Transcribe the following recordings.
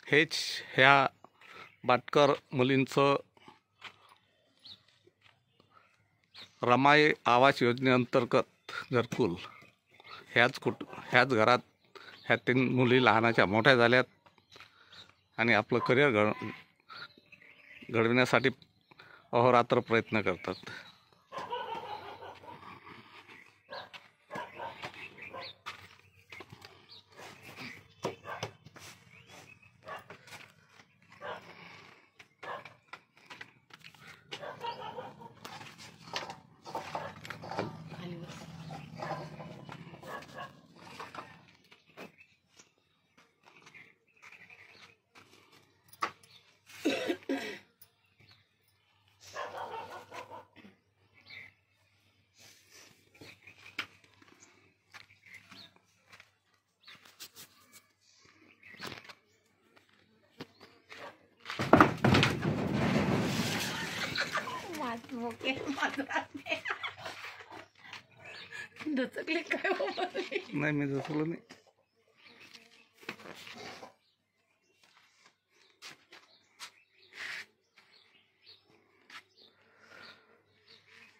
हेच ह्या बाटकर मुलींचं रमाई आवास योजनेअंतर्गत घरकुल ह्याच घरात ह्या 3 मुली लहानाच्या मोठ्या झाल्यात आणि आपलं करिअर घडविण्यासाठी अहोरात्र प्रयत्न करतात. नाही मी दचकलो नाही.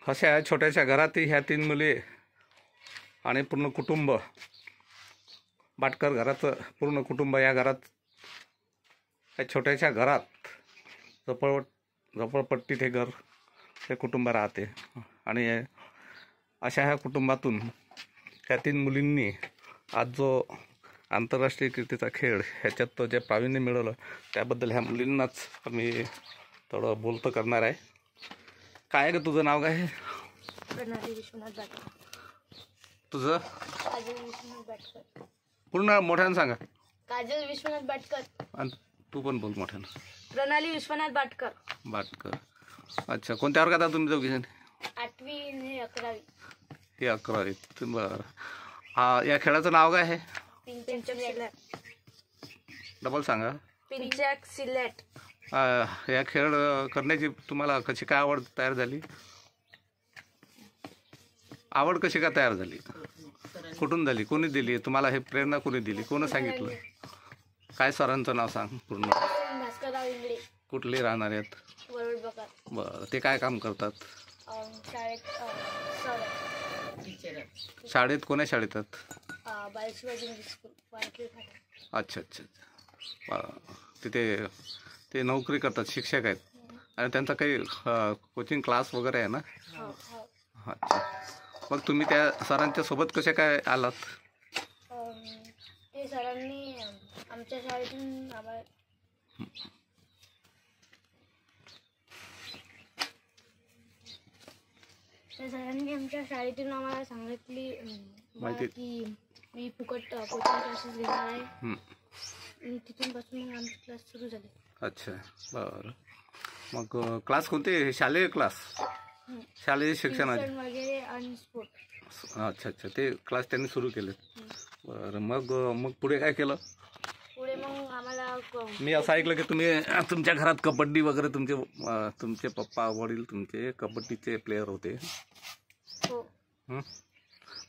अशा छोट्याशा घरातही ह्या 3 मुली आणि पूर्ण कुटुंब, बाटकर घराचं पूर्ण कुटुंब या घरात, या छोट्याशा घरात झोपडपट्टीत हे घर, हे कुटुंब राहते. आणि अशा ह्या कुटुंबातून ह्या 3 मुलींनी आज जो आंतरराष्ट्रीय कीर्तीचा खेळ ह्याच्यात जे प्रावीण्य मिळवलं त्याबद्दल ह्या मुलींनाच मी थोडं बोलतं करणार आहे. काय ग तुझं नाव काय आहे? प्रणाली विश्वनाथ बाटकर. तुझं? काजल विश्वनाथ बाटकर. पूर्ण मोठ्यानं सांगा. काजल विश्वनाथ बाटकर. आणि तू पण बोल मोठ्यानं. प्रणाली विश्वनाथ बाटकर. अच्छा, कोणत्या वर्गात आहे तुम्ही दोघी जण? 8वी आणि 11वी. हे 11वीत. बरं. हा, या खेळाचं नाव काय आहे? पिंचॅक सिलेट. डबल सांगा. पिंचॅक सिलेट. या खेळ करण्याची तुम्हाला कशी काय आवड तयार झाली? आवड कशी काय तयार झाली? कुठून झाली? कोणी दिली तुम्हाला? हे प्रेरणा कोणी दिली? कोणी सांगितलं? काय सरांचं नाव सांग पूर्ण. भास्करराव इंगळे. कुठले राहणार आहेत? वरवड बकार. बरं. ते काय काम करतात? शाळेत कोण्या शाळेत आहेत? बालशिवाजी स्कूल, वारखेड फाटा. अच्छा अच्छा अच्छा. तिथे ते नोकरी करतात, शिक्षक आहेत. आणि त्यांचा काही कोचिंग क्लास वगैरे आहे ना? अच्छा. मग तुम्ही त्या सरांच्या सोबत कसे काय आलात? ते सरांनी आमच्या शाळेतून आम्हाला सांगितली की मी फुकट कोचिंग क्लासेस घेणार आहे. तिथूनपासून मग आमचे क्लास सुरू झाले. अच्छा, बरं. मग क्लास कोणते? शालेय क्लास? शालेय शिक्षणाचे वगैरे आणि स्पोर्ट. अच्छा अच्छा, ते क्लास त्यांनी सुरू केले. बरं. मग पुढे काय केलं? पुढे मग आम्हाला मी असं ऐकलं की तुम्ही तुमच्या घरात कबड्डी वगैरे, तुमचे पप्पा वडील तुमचे कबड्डीचे प्लेयर होते. हो.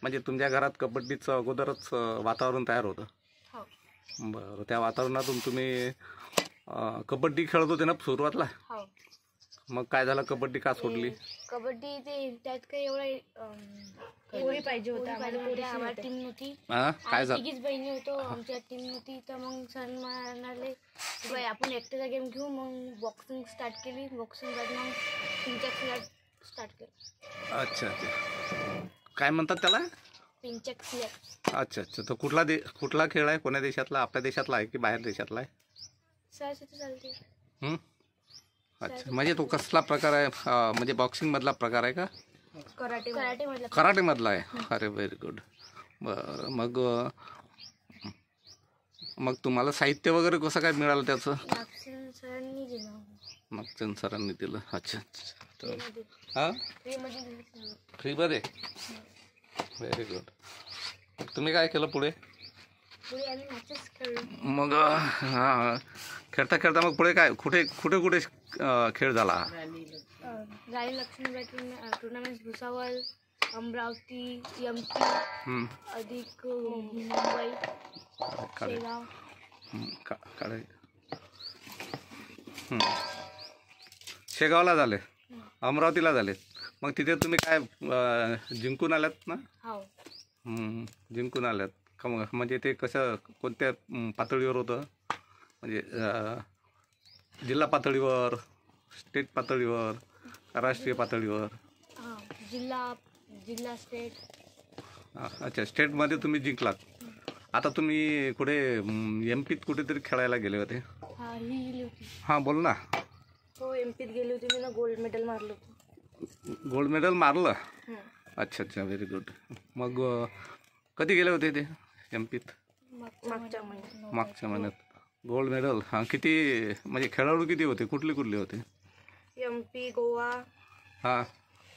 म्हणजे तुमच्या घरात कबड्डीचं अगोदरच वातावरण तयार होतं? हो. बरं. त्या वातावरणातून तुम्ही कबड्डी खेळत होते ना सुरुवातला? हो. मग काय झालं? कबड्डी का सोडली? कबड्डी ते त्यात काही एवढी पाहिजे होतं. आम्हाला टीम नव्हती. काय झालं? 3 बहिणी होतो, आमच्या टीम नव्हती. तर मग सर म्हणाले बाई आपण एकट्याचा गेम घेऊ. मग बॉक्सिंग स्टार्ट केली. बॉक्सिंग मग पिंचॅक सिलेट स्टार्ट केलं. अच्छा अच्छा. काय म्हणतात त्याला? पिंचॅक सिलेट. अच्छा अच्छा. तो कुठला खेळ आहे? कोण्या देशातला? आपल्या देशातला आहे की बाहेर देशातला आहे? चालते. अच्छा. म्हणजे तो कसला प्रकार आहे? म्हणजे बॉक्सिंग मधला प्रकार आहे का? कराटे मधला आहे. अरे व्हेरी गुड. बरं. मग तुम्हाला साहित्य वगैरे कसं काय मिळालं त्याचं? नागचंद सरांनी दिलं. अच्छा अच्छा. हां, फ्रीमध्ये? Very good. तुम्ही काय केलं पुढे? मग हां, खेळता खेळता मग पुढे काय, कुठे खेळ झाला? राणी लक्ष्मीबाई टुर्नामेंट, भुसावळ, अमरावती, MP, अधिक मुंबई, शेगाव. शेगावला झाले, अमरावतीला झाले. मग तिथे तुम्ही काय जिंकून आल्यात ना? हो. जिंकून आल्यात का? मग म्हणजे ते कसं कोणत्या पातळीवर होतं? म्हणजे जिल्हा पातळीवर, स्टेट पातळीवर, राष्ट्रीय पातळीवर? जिल्हा स्टेट. अच्छा, स्टेटमध्ये तुम्ही जिंकलात. आता तुम्ही कुठे MP कुठेतरी खेळायला गेले होते? हां, बोल ना. हो, MP गेली होती मी ना, गोल्ड मेडल मारलं होतं. गोल्ड मेडल मारलं? अच्छा अच्छा, व्हेरी गुड. मग कधी गेले होते ते MP? मागच्या महिन्यात गोल्ड मेडल. हां, किती म्हणजे खेळाडू किती होते? कुठले कुठले होते? MP, गोवा, हां,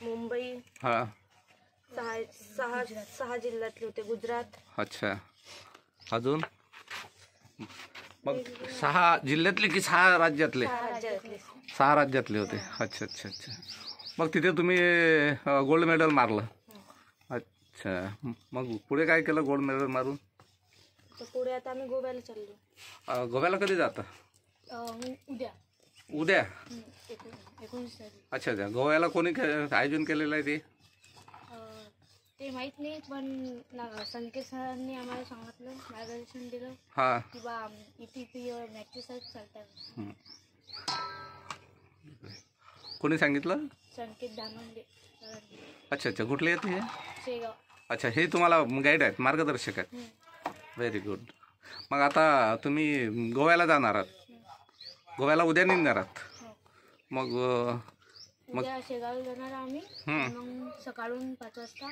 मुंबई, हां, सहा जिल्ह्यातले होते, गुजरात. अच्छा, अजून? मग 6 जिल्ह्यातले की 6 राज्यातले? 6 राज्यातले होते. अच्छा अच्छा अच्छा. मग तिथे तुम्ही गोल्ड मेडल मारलं? अच्छा. मग पुढे काय केलं गोल्ड मेडल मारून? पुढे आता आम्ही गोव्याला चाललो. गोव्याला कधी जाता? उद्या? 19 तारीख. अच्छा अच्छा. गोव्याला कोणी आयोजन केलेलं आहे ते माहीत नाही, पण संकेत सरांनी आम्हाला सांगितलं, मार्गदर्शन दिलं. हां, की बा EPP मॅचेस चालतात. कोणी सांगितलं? संकेत दानवंडे. अच्छा अच्छा. कुठले आहेत हे? शेगाव. अच्छा, हे तुम्हाला गाईड आहेत, मार्गदर्शक आहेत. Very good. मग आता तुम्ही गोव्याला जाणार आहात? गोव्याला उद्या निघणार आहात? मग उद्या शेगावला जाणार आम्ही. मग सकाळून 5 वाजता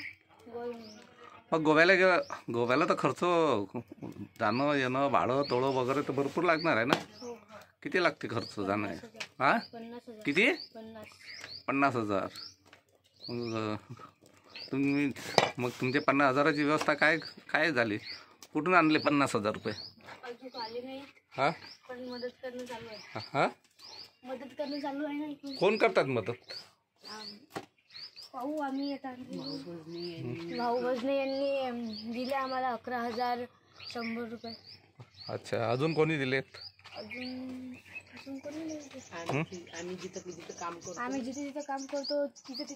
मग गोव्याला तर खर्च, जाणं येणं, भाडं तोडं वगैरे तर भरपूर लागणार आहे ना? किती लागते खर्च जाणं? हां, किती? 50,000. मग तुमचे 50,000ची व्यवस्था काय झाली? कुठून आणले 50,000 रुपये? हां, पण मदत करणं चालू आहे. हां, मदत करणं चालू आहे ना. कोण करतात मदत? पाहू आम्ही आता. भाऊ भजने यांनी दिले आम्हाला 11,100 रुपये. अच्छा, अजून कोणी दिलेत? अजून कोणी नाही. आम्ही जिथे काम करतो तिथे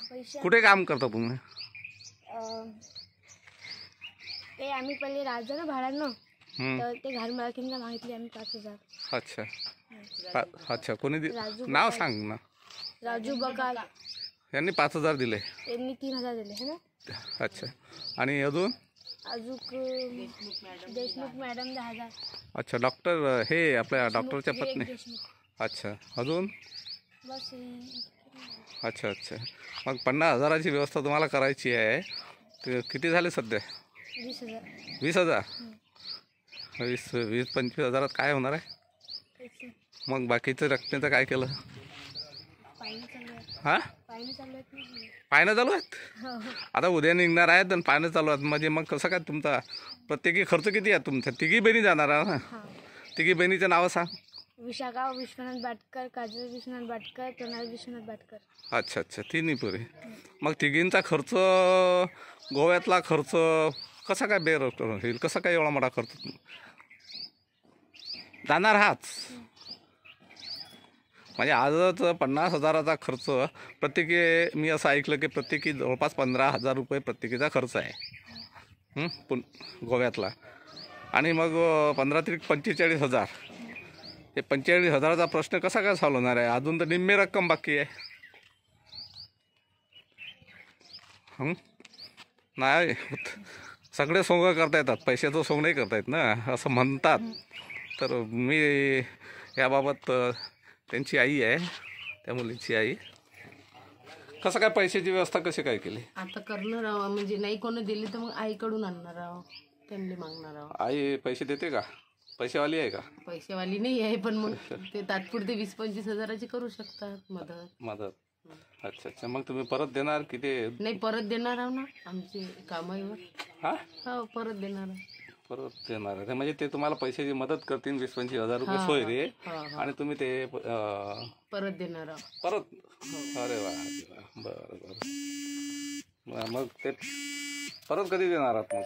पैसे. कुठे काम करता तुम्ही? ते आम्ही पहिले राजा ना भाड्यानं, तर ते घर मालकींना मागितले आम्ही 5,000. अच्छा अच्छा. कोणी नाव सांग ना. राजू बकाल यांनी 5,000 दिले. यांनी 3,000 दिले है ना. अच्छा. आणि अजून देशमुख मॅडम 10,000. अच्छा, डॉक्टर हे आपल्या डॉक्टरच्या पत्नी. अच्छा, अजून? बस. अच्छा अच्छा. मग 50,000ची व्यवस्था तुम्हाला करायची आहे. तर किती झाले सध्या? 20,000. 20,000? 20-25,000 काय होणार आहे? मग बाकीचं रकमेचं काय केलं? हां, पाहणं चालू आहेत. आता उद्या निघणार आहेत आणि पाहणं चालू आहेत. म्हणजे मग कसं काय तुमचा प्रत्येकी खर्च किती आहे तुमचा? तिघी बहिणी जाणार आहे ना? तिघी बहिणीचं नावं सांग. विशाखा विश्वनाथ बाटकर, काजल विश्वनाथ बाटकर, प्रणाल विश्वनाथ बाटकर. अच्छा अच्छा, तिन्ही पुरे. मग तिघींचा खर्च, गोव्यातला खर्च कसा काय बेर होईल? कसा काय एवढा मोठा खर्च जाणार आहात? म्हणजे आजच 50,000चा खर्च प्रत्येकी, मी असं ऐकलं की प्रत्येकी जवळपास 15,000 रुपये प्रत्येकीचा खर्च आहे गोव्यातला. आणि मग 15 त्रिक 45,000. हे 45,000चा प्रश्न कसा काय सॉल्व्ह होणार आहे? अजून तर निम्मे रक्कम बाकी आहे. नाही, सगळे सोंग करता येतात, पैशाचं सोंग नाही करता येत ना, असं म्हणतात. तर मी याबाबत, त्यांची आई आहे, त्या मुलीची आई, कसं काय पैशाची व्यवस्था कशी काय केली? आता करणार आहो, म्हणजे नाही कोणी दिली तर मग आईकडून आणणार आहो, त्यांनी मागणार आहो. आई पैसे देते का? पैसेवाली आहे का? पैसेवाली नाही आहे, पण मग ते तात्पुरते 20-25 हजाराची करू शकतात मदत. अच्छा अच्छा. मग तुम्ही परत देणार की ते? नाही, परत देणार आहो ना, आमची कामाईवर. हां, हो, परत देणार आहे. परत देणार आहे म्हणजे ते तुम्हाला पैशाची मदत करतील, 20-25 हजार रुपये सोय रे. आणि तुम्ही ते परत देणार आहो. परत? अरे वा, बरं बरं. मग ते परत कधी देणार आहात मग?